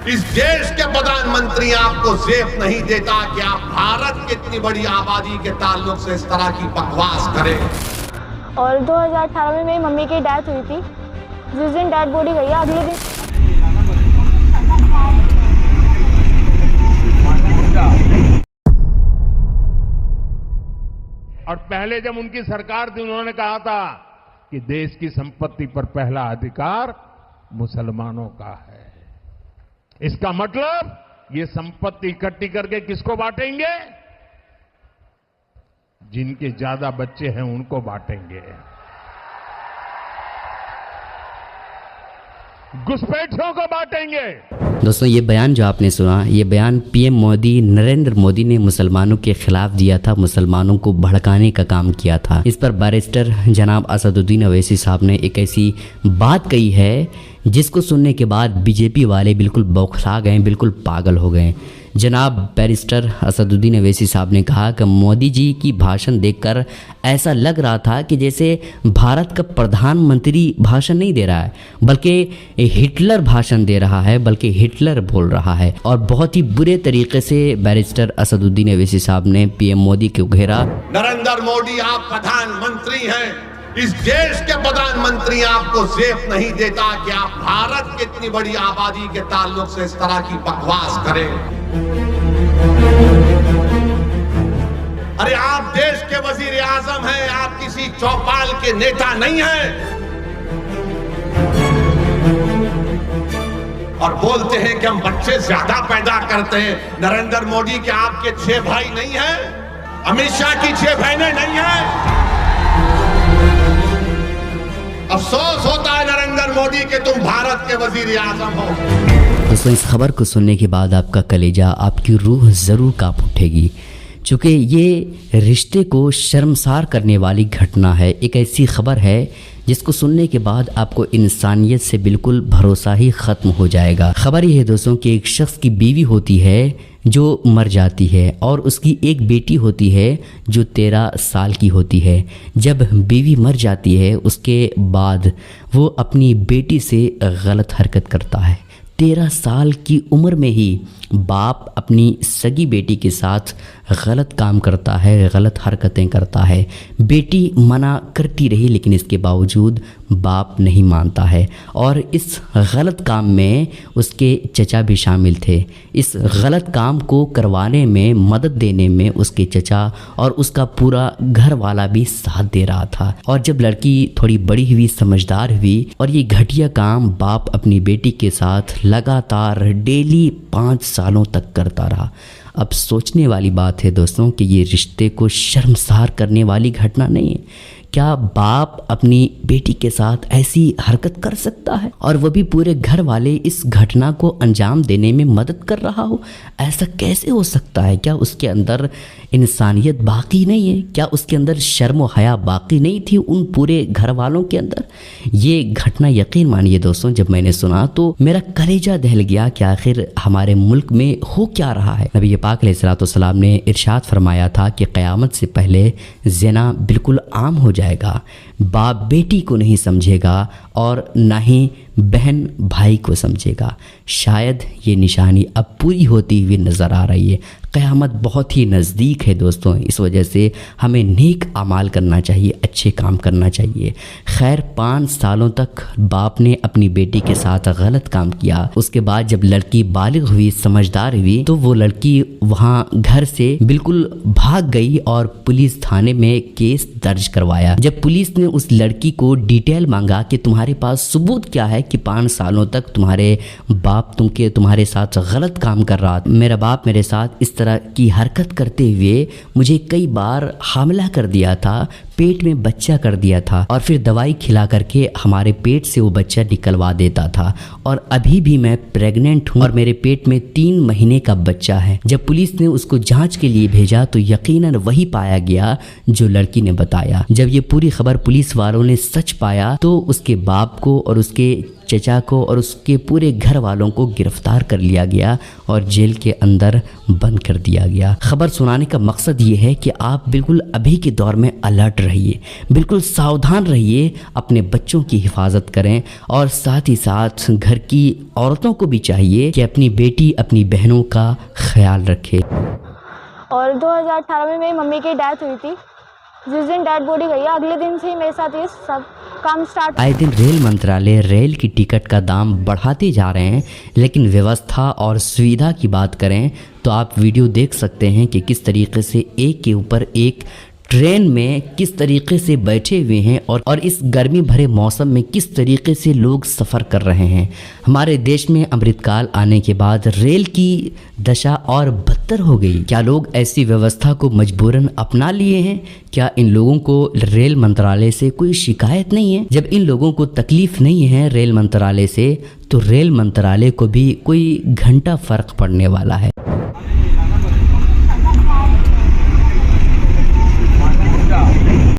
इस देश के प्रधानमंत्री आपको जेब नहीं देता कि आप भारत की इतनी बड़ी आबादी के ताल्लुक से इस तरह की बकवास करें। और 2018 में मेरी मम्मी की डेथ हुई थी। जिस दिन डेड बॉडी गई है अगले दिन और पहले जब उनकी सरकार थी उन्होंने कहा था कि देश की संपत्ति पर पहला अधिकार मुसलमानों का है। इसका मतलब ये संपत्ति इकट्ठी करके किसको बांटेंगे? जिनके ज्यादा बच्चे हैं उनको बांटेंगे, घुसपैठियों को बांटेंगे। दोस्तों, ये बयान जो आपने सुना, ये बयान पीएम मोदी नरेंद्र मोदी ने मुसलमानों के खिलाफ दिया था, मुसलमानों को भड़काने का काम किया था। इस पर बैरिस्टर जनाब असदुद्दीन ओवैसी साहब ने एक ऐसी बात कही है जिसको सुनने के बाद बीजेपी वाले बिल्कुल बौखला गए, बिल्कुल पागल हो गए। जनाब बैरिस्टर असदुद्दीन ओवैसी साहब ने कहा कि मोदी जी की भाषण देखकर ऐसा लग रहा था कि जैसे भारत का प्रधानमंत्री भाषण नहीं दे रहा है बल्कि हिटलर भाषण दे रहा है, बल्कि हिटलर बोल रहा है। और बहुत ही बुरे तरीके से बैरिस्टर असदुद्दीन ओवैसी साहब ने पीएम मोदी को घेरा। नरेंद्र मोदी, आप प्रधानमंत्री हैं, इस देश के प्रधानमंत्री आपको जेब नहीं देता कि आप भारत की इतनी बड़ी आबादी के ताल्लुक से इस तरह की बकवास करें। अरे आप देश के वजीर आजम हैं, आप किसी चौपाल के नेता नहीं हैं। और बोलते हैं कि हम बच्चे ज्यादा पैदा करते हैं। नरेंद्र मोदी के आपके 6 भाई नहीं हैं? अमित शाह की 6 बहनें नहीं हैं? अफसोस होता है नरेंद्र मोदी के तुम भारत के वजीर आजम हो। दोस्तों, इस खबर को सुनने के बाद आपका कलेजा, आपकी रूह ज़रूर कांप उठेगी, चूँकि ये रिश्ते को शर्मसार करने वाली घटना है। एक ऐसी खबर है जिसको सुनने के बाद आपको इंसानियत से बिल्कुल भरोसा ही ख़त्म हो जाएगा। खबर ये है दोस्तों कि एक शख्स की बीवी होती है जो मर जाती है और उसकी एक बेटी होती है जो 13 साल की होती है। जब बीवी मर जाती है उसके बाद वो अपनी बेटी से गलत हरकत करता है। 13 साल की उम्र में ही बाप अपनी सगी बेटी के साथ गलत काम करता है, गलत हरकतें करता है। बेटी मना करती रही लेकिन इसके बावजूद बाप नहीं मानता है और इस गलत काम में उसके चचा भी शामिल थे। इस गलत काम को करवाने में, मदद देने में उसके चचा और उसका पूरा घर वाला भी साथ दे रहा था। और जब लड़की थोड़ी बड़ी हुई, समझदार हुई और ये घटिया काम बाप अपनी बेटी के साथ लगातार डेली 5 सालों तक करता रहा। अब सोचने वाली बात है दोस्तों कि ये रिश्ते को शर्मसार करने वाली घटना नहीं है। क्या बाप अपनी बेटी के साथ ऐसी हरकत कर सकता है और वो भी पूरे घर वाले इस घटना को अंजाम देने में मदद कर रहा हो? ऐसा कैसे हो सकता है? क्या उसके अंदर इंसानियत बाकी नहीं है? क्या उसके अंदर शर्म व हया बाकी नहीं थी उन पूरे घर वालों के अंदर? ये घटना यकीन मानिए दोस्तों, जब मैंने सुना तो मेरा कलेजा दहल गया कि आखिर हमारे मुल्क में हो क्या रहा है। नबी पाक अलैहिस्सलाम ने इरशाद फरमाया था कि क़यामत से पहले ज़िना बिल्कुल आम हो जाएगा। बाप बेटी को नहीं समझेगा और ना ही बहन भाई को समझेगा। शायद ये निशानी अब पूरी होती हुई नज़र आ रही है। क़यामत बहुत ही नज़दीक है दोस्तों। इस वजह से हमें नेक अमाल करना चाहिए, अच्छे काम करना चाहिए। खैर, 5 सालों तक बाप ने अपनी बेटी के साथ गलत काम किया। उसके बाद जब लड़की बालिग हुई, समझदार हुई, तो वो लड़की वहाँ घर से बिल्कुल भाग गई और पुलिस थाने में केस दर्ज करवाया। जब पुलिस ने उस लड़की को डिटेल मांगा कि तुम्हारे पास सबूत क्या है कि 5 सालों तक तुम्हारे बाप तुम्हारे साथ गलत काम कर रहा था, मेरा बाप मेरे साथ इस तरह की हरकत करते हुए मुझे कई बार हामला कर दिया था, पेट में बच्चा कर दिया था और फिर दवाई खिला करके हमारे पेट से वो बच्चा निकलवा देता था और अभी भी मैं प्रेग्नेंट हूँ और मेरे पेट में 3 महीने का बच्चा है। जब पुलिस ने उसको जांच के लिए भेजा तो यकीनन वही पाया गया जो लड़की ने बताया। जब ये पूरी खबर पुलिस वालों ने सच पाया तो उसके बाप को और उसके चचा को और उसके पूरे घर वालों को गिरफ्तार कर लिया गया और जेल के अंदर बंद कर दिया गया। खबर सुनाने का मकसद ये है कि आप बिल्कुल अभी के दौर में अलर्ट रहिए, बिल्कुल सावधान रहिए, अपने बच्चों की हिफाजत करें और साथ ही साथ घर की औरतों को भी चाहिए कि अपनी बेटी अपनी बहनों का ख्याल रखे। और 2018 में मेरी मम्मी की डेथ हुई थी। जिस दिन डेड बॉडी गई है अगले दिन से ही मेरे साथ ये सब काम स्टार्ट। आए दिन रेल मंत्रालय रेल की टिकट का दाम बढ़ाते जा रहे हैं, लेकिन व्यवस्था और सुविधा की बात करें तो आप वीडियो देख सकते हैं कि किस तरीके से एक के ऊपर एक ट्रेन में किस तरीके से बैठे हुए हैं और इस गर्मी भरे मौसम में किस तरीके से लोग सफ़र कर रहे हैं। हमारे देश में अमृतकाल आने के बाद रेल की दशा और बदतर हो गई। क्या लोग ऐसी व्यवस्था को मजबूरन अपना लिए हैं? क्या इन लोगों को रेल मंत्रालय से कोई शिकायत नहीं है? जब इन लोगों को तकलीफ नहीं है रेल मंत्रालय से, तो रेल मंत्रालय को भी कोई घंटा फर्क पड़ने वाला है।